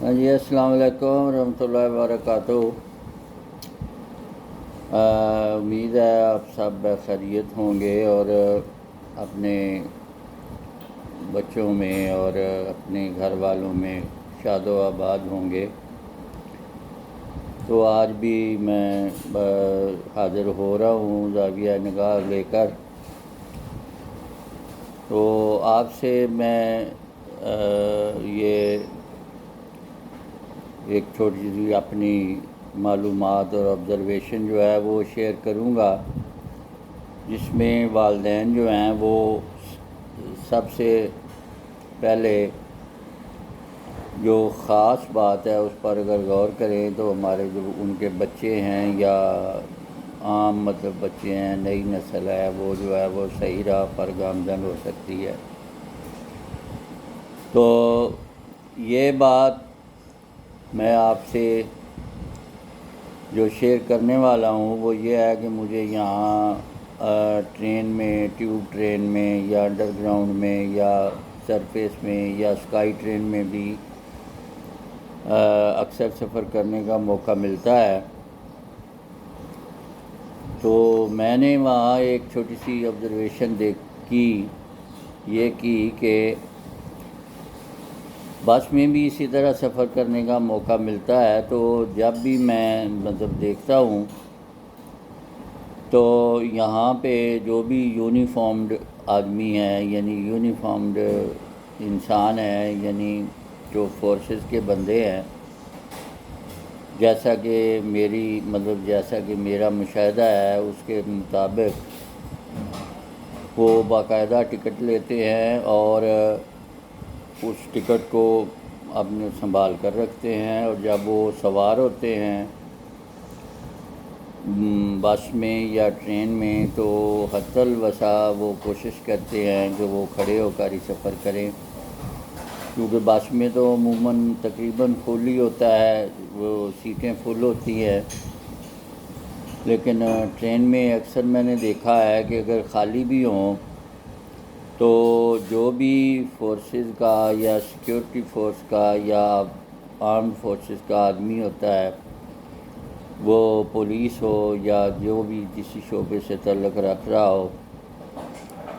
ہاں جی، السلام علیکم ورحمۃ اللہ وبرکاتہ۔ امید ہے آپ سب خیریت ہوں گے اور اپنے بچوں میں اور اپنے گھر والوں میں شاد و آباد ہوں گے۔ تو آج بھی میں حاضر ہو رہا ہوں زاویہ نگاہ لے کر۔ تو آپ سے میں یہ ایک چھوٹی سی اپنی معلومات اور آبزرویشن جو ہے وہ شیئر کروں گا، جس میں والدین جو ہیں وہ سب سے پہلے جو خاص بات ہے اس پر اگر غور کریں تو ہمارے جو ان کے بچے ہیں یا عام بچے ہیں، نئی نسل ہے، وہ جو ہے وہ صحیح راہ پر گامزن ہو سکتی ہے۔ تو یہ بات میں آپ سے جو شیئر کرنے والا ہوں وہ یہ ہے کہ مجھے یہاں ٹرین میں، ٹیوب ٹرین میں یا انڈر گراؤنڈ میں یا سرفیس میں یا اسکائی ٹرین میں بھی اکثر سفر کرنے کا موقع ملتا ہے۔ تو میں نے وہاں ایک چھوٹی سی آبزرویشن یہ کی کہ بس میں بھی اسی طرح سفر کرنے کا موقع ملتا ہے، تو جب بھی میں دیکھتا ہوں تو یہاں پہ جو بھی یونیفارمڈ آدمی ہے، یعنی یونیفارمڈ انسان ہے، یعنی جو فورسز کے بندے ہیں، جیسا کہ میرا مشاہدہ ہے اس کے مطابق وہ باقاعدہ ٹکٹ لیتے ہیں اور اس ٹکٹ کو اپنے سنبھال کر رکھتے ہیں، اور جب وہ سوار ہوتے ہیں بس میں یا ٹرین میں تو حتی الوسع وہ کوشش کرتے ہیں کہ وہ کھڑے ہو کر ہی سفر کریں، کیونکہ بس میں تو عموماً تقریباً فل ہی ہوتا ہے، وہ سیٹیں فل ہوتی ہیں۔ لیکن ٹرین میں اکثر میں نے دیکھا ہے کہ اگر خالی بھی ہوں تو جو بھی فورسز کا یا سیکیورٹی فورس کا یا آرمڈ فورسز کا آدمی ہوتا ہے، وہ پولیس ہو یا جو بھی کسی شعبے سے تعلق رکھ رہا ہو،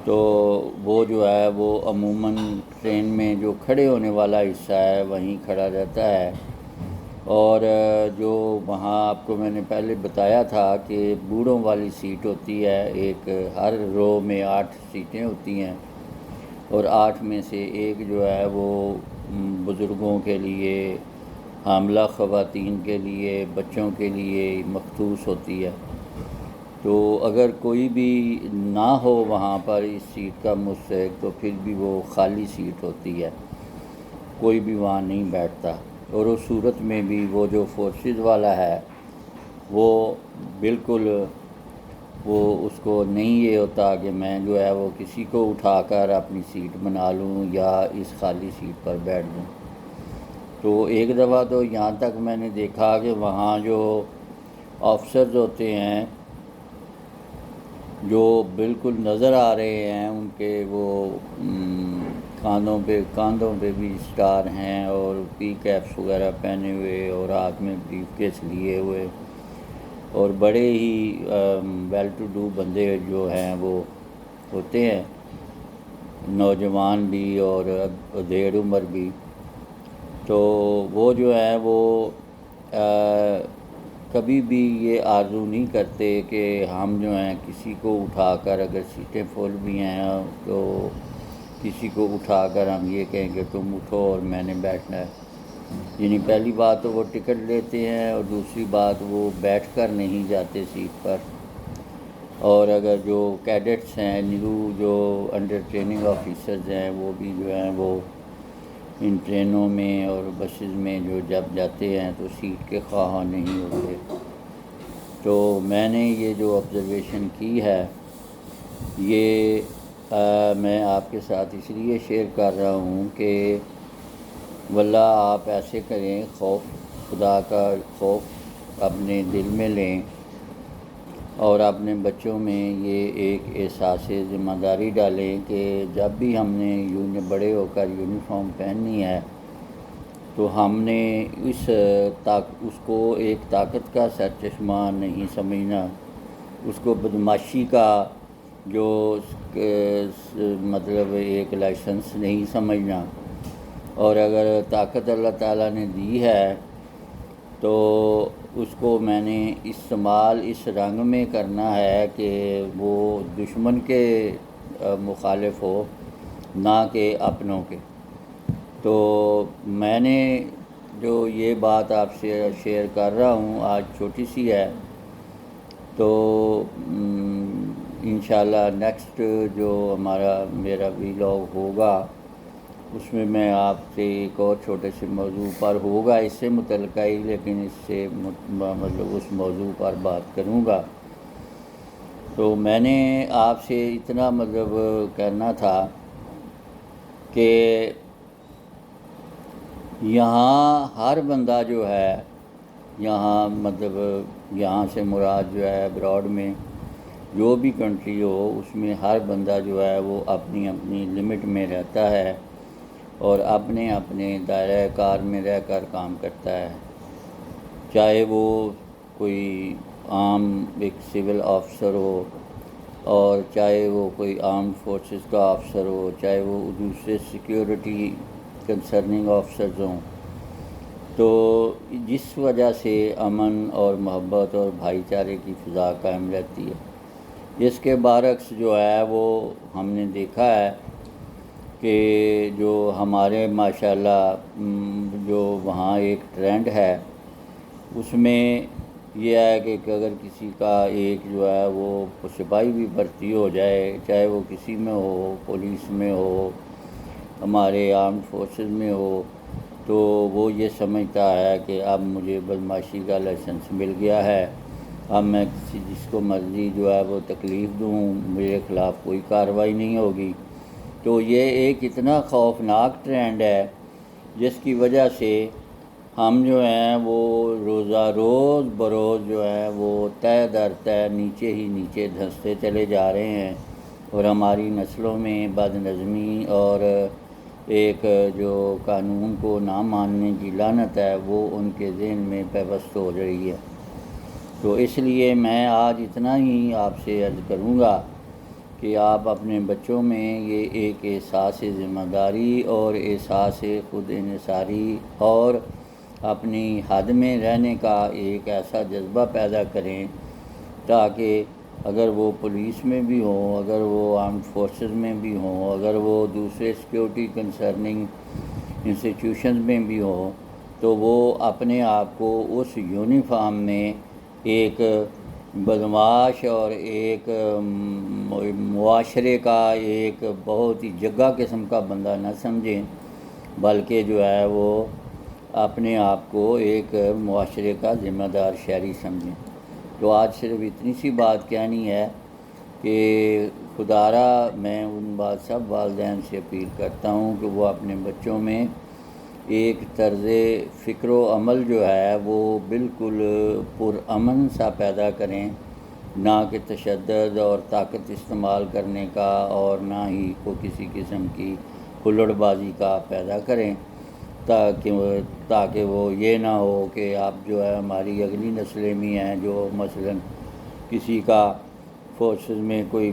تو وہ جو ہے وہ عموماً ٹرین میں جو کھڑے ہونے والا حصہ ہے وہیں کھڑا رہتا ہے۔ اور جو وہاں آپ کو میں نے پہلے بتایا تھا کہ بوڑھوں والی سیٹ ہوتی ہے، ایک ہر رو میں 8 سیٹیں ہوتی ہیں، اور 8 میں سے ایک جو ہے وہ بزرگوں کے لیے، حاملہ خواتین کے لیے، بچوں کے لیے مخصوص ہوتی ہے۔ تو اگر کوئی بھی نہ ہو وہاں پر اس سیٹ کا مستحق تو پھر بھی وہ خالی سیٹ ہوتی ہے، کوئی بھی وہاں نہیں بیٹھتا، اور اس صورت میں بھی وہ جو فورسز والا ہے وہ بالکل وہ اس کو نہیں یہ ہوتا کہ میں جو ہے وہ کسی کو اٹھا کر اپنی سیٹ بنا لوں یا اس خالی سیٹ پر بیٹھ دوں۔ تو ایک دفعہ تو یہاں تک میں نے دیکھا کہ وہاں جو آفیسرز ہوتے ہیں جو بالکل نظر آ رہے ہیں، ان کے وہ کاندھوں پہ بھی اسٹار ہیں اور پی کیپس وغیرہ پہنے ہوئے اور ہاتھ میں بریف کیس لیے ہوئے، اور بڑے ہی ویل ٹو ڈو بندے جو ہیں وہ ہوتے ہیں، نوجوان بھی اور ادھیڑ عمر بھی۔ تو وہ جو ہے وہ کبھی بھی یہ آرزو نہیں کرتے کہ ہم جو ہیں کسی کو اٹھا کر، اگر سیٹیں فل بھی ہیں تو کسی کو اٹھا کر ہم یہ کہیں کہ تم اٹھو اور میں نے بیٹھنا ہے۔ یعنی پہلی بات تو وہ ٹکٹ لیتے ہیں، اور دوسری بات وہ بیٹھ کر نہیں جاتے سیٹ پر۔ اور اگر جو کیڈٹس ہیں، نیو جو انڈر ٹریننگ آفیسرز ہیں، وہ بھی جو ہیں وہ ان ٹرینوں میں اور بسز میں جو جب جاتے ہیں تو سیٹ کے خواہاں نہیں ہوتے۔ تو میں نے یہ جو آبزرویشن کی ہے یہ میں آپ کے ساتھ اس لیے شیئر کر رہا ہوں کہ واللہ آپ ایسے کریں، خدا کا خوف اپنے دل میں لیں اور اپنے بچوں میں یہ ایک احساس ذمہ داری ڈالیں کہ جب بھی ہم نے بڑے ہو کر یونیفارم پہننی ہے تو ہم نے اس کو ایک طاقت کا سرچشمہ نہیں سمجھنا، اس کو بدماشی کا جو مطلب ایک لائسنس نہیں سمجھنا، اور اگر طاقت اللہ تعالیٰ نے دی ہے تو اس کو میں نے استعمال اس رنگ میں کرنا ہے کہ وہ دشمن کے مخالف ہو، نہ کہ اپنوں کے۔ تو میں نے جو یہ بات آپ سے شیئر کر رہا ہوں آج چھوٹی سی ہے، تو انشاءاللہ نیکسٹ جو میرا ویلاگ ہوگا اس میں آپ سے ایک اور چھوٹے سے موضوع پر ہوگا، اس سے متعلقہ ہی، لیکن اس سے مطلب اس موضوع پر بات کروں گا۔ تو میں نے آپ سے اتنا مطلب کرنا تھا کہ یہاں ہر بندہ جو ہے، یہاں مطلب یہاں سے مراد جو ہے ابراڈ میں جو بھی کنٹری ہو، اس میں ہر بندہ جو ہے وہ اپنی اپنی لمٹ میں رہتا ہے اور اپنے اپنے دائرہ کار میں رہ کر کام کرتا ہے، چاہے وہ کوئی عام ایک سول آفیسر ہو، اور چاہے وہ کوئی آرمڈ فورسز کا آفیسر ہو، چاہے وہ دوسرے سیکیورٹی کنسرننگ آفیسرز ہوں۔ تو جس وجہ سے امن اور محبت اور بھائی چارے کی فضا قائم رہتی ہے، اس کے برعکس جو ہے وہ ہم نے دیکھا ہے کہ جو ہمارے ماشاءاللہ جو وہاں ایک ٹرینڈ ہے، اس میں یہ ہے کہ اگر کسی کا ایک جو ہے وہ سپاہی بھی بھرتی ہو جائے، چاہے وہ کسی میں ہو، پولیس میں ہو، ہمارے آرمڈ فورسز میں ہو، تو وہ یہ سمجھتا ہے کہ اب مجھے بدماشی کا لائسنس مل گیا ہے، اب میں جس کو مرضی جو ہے وہ تکلیف دوں، میرے خلاف کوئی کارروائی نہیں ہوگی۔ تو یہ ایک اتنا خوفناک ٹرینڈ ہے جس کی وجہ سے ہم جو ہیں وہ روز بروز جو ہے وہ تہ در تہ نیچے ہی نیچے دھنستے چلے جا رہے ہیں، اور ہماری نسلوں میں بد نظمی اور ایک جو قانون کو نہ ماننے کی لعنت ہے وہ ان کے ذہن میں پیوست ہو رہی ہے۔ تو اس لیے میں آج اتنا ہی آپ سے عرض کروں گا کہ آپ اپنے بچوں میں یہ ایک احساس ذمہ داری اور احساس خود انحصاری اور اپنی حد میں رہنے کا ایک ایسا جذبہ پیدا کریں، تاکہ اگر وہ پولیس میں بھی ہوں، اگر وہ آرمڈ فورسز میں بھی ہوں، اگر وہ دوسرے سیکیورٹی کنسرننگ انسٹیٹیوشنز میں بھی ہوں، تو وہ اپنے آپ کو اس یونیفارم میں ایک بدماش اور ایک معاشرے کا ایک بہت ہی جگہ قسم کا بندہ نہ سمجھیں، بلکہ جو ہے وہ اپنے آپ کو ایک معاشرے کا ذمہ دار شہری سمجھیں۔ تو آج صرف اتنی سی بات کہنی ہے کہ خدارا میں ان سب والدین سے اپیل کرتا ہوں کہ وہ اپنے بچوں میں ایک طرز فکر و عمل جو ہے وہ بالکل پرامن سا پیدا کریں، نہ کہ تشدد اور طاقت استعمال کرنے کا، اور نہ ہی کو کسی قسم کی ہلڑ بازی کا پیدا کریں، تاکہ وہ یہ نہ ہو کہ آپ جو ہے ہماری اگلی نسلیں بھی ہیں جو مثلاً کسی کا فورسز میں کوئی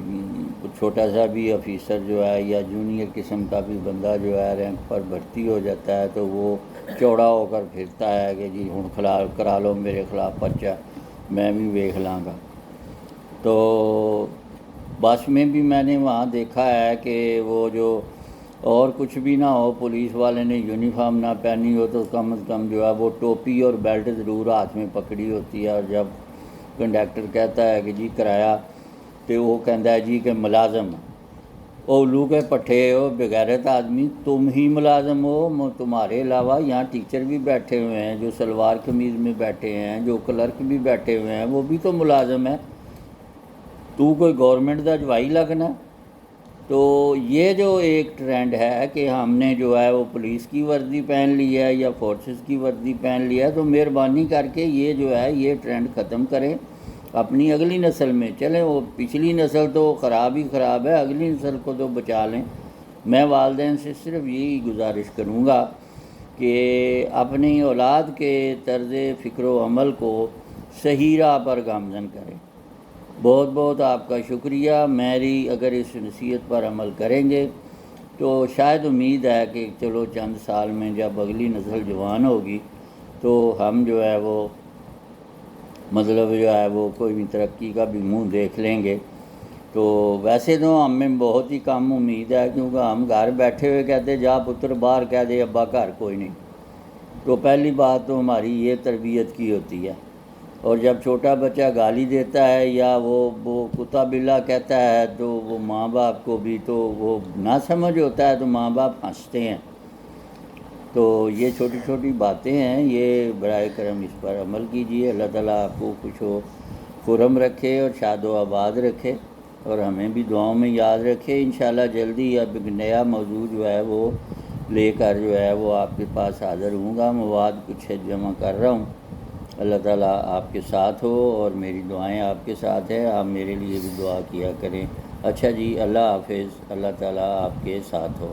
چھوٹا سا بھی آفیسر جو ہے یا جونیئر قسم کا بھی بندہ جو ہے رینک پر بھرتی ہو جاتا ہے تو وہ چوڑا ہو کر پھرتا ہے کہ جی ہن کرا لو میرے خلاف پرچہ، میں بھی ویکھ لاں گا۔ تو بس میں بھی میں نے وہاں دیکھا ہے کہ وہ جو اور کچھ بھی نہ ہو، پولیس والے نے یونیفارم نہ پہنی ہو تو کم از کم جو ہے وہ ٹوپی اور بیلٹ ضرور ہاتھ میں پکڑی ہوتی ہے، اور جب کنڈکٹر کہتا ہے کہ جی کرایہ، تو وہ کہتا ہے جی کہ ملازم اولو کے پٹھے ہو بغیرت آدمی، تم ہی ملازم ہو، تمہارے علاوہ یہاں ٹیچر بھی بیٹھے ہوئے ہیں جو سلوار قمیض میں بیٹھے ہیں، جو کلرک بھی بیٹھے ہوئے ہیں، وہ بھی تو ملازم ہے، تو کوئی گورنمنٹ دا جوائی لگنا۔ تو یہ جو ایک ٹرینڈ ہے کہ ہم نے جو ہے وہ پولیس کی وردی پہن لی ہے یا فورسز کی وردی پہن لی ہے، تو مہربانی کر کے یہ جو ہے یہ ٹرینڈ ختم کریں، اپنی اگلی نسل میں چلیں، وہ پچھلی نسل تو خراب ہی خراب ہے، اگلی نسل کو تو بچا لیں۔ میں والدین سے صرف یہی گزارش کروں گا کہ اپنی اولاد کے طرز فکر و عمل کو صحیح راہ پر گامزن کریں۔ بہت بہت آپ کا شکریہ۔ میری اگر اس نصیحت پر عمل کریں گے تو شاید امید ہے کہ چلو چند سال میں جب اگلی نسل جوان ہوگی تو ہم جو ہے وہ مطلب جو ہے وہ کوئی بھی ترقی کا بھی منہ دیکھ لیں گے۔ تو ویسے تو ہمیں بہت ہی کم امید ہے، کیونکہ ہم گھر بیٹھے ہوئے کہتے جا پتر باہر کہہ دے ابا گھر کوئی نہیں۔ تو پہلی بات تو ہماری یہ تربیت کی ہوتی ہے، اور جب چھوٹا بچہ گالی دیتا ہے یا وہ کتا بلا کہتا ہے تو وہ ماں باپ کو بھی تو وہ نہ سمجھ ہوتا ہے تو ماں باپ ہنستے ہیں۔ تو یہ چھوٹی چھوٹی باتیں ہیں، یہ برائے کرم اس پر عمل کیجیے۔ اللہ تعالیٰ آپ کو خوش و خرم رکھے اور شاد و آباد رکھے، اور ہمیں بھی دعاؤں میں یاد رکھے۔ انشاءاللہ جلدی اب ایک نیا موضوع جو ہے وہ لے کر جو ہے وہ آپ کے پاس حاضر ہوں گا۔ مواد کچھ جمع کر رہا ہوں۔ اللہ تعالیٰ آپ کے ساتھ ہو، اور میری دعائیں آپ کے ساتھ ہیں، آپ میرے لیے بھی دعا کیا کریں۔ اچھا جی، اللہ حافظ، اللہ تعالیٰ آپ کے ساتھ ہو۔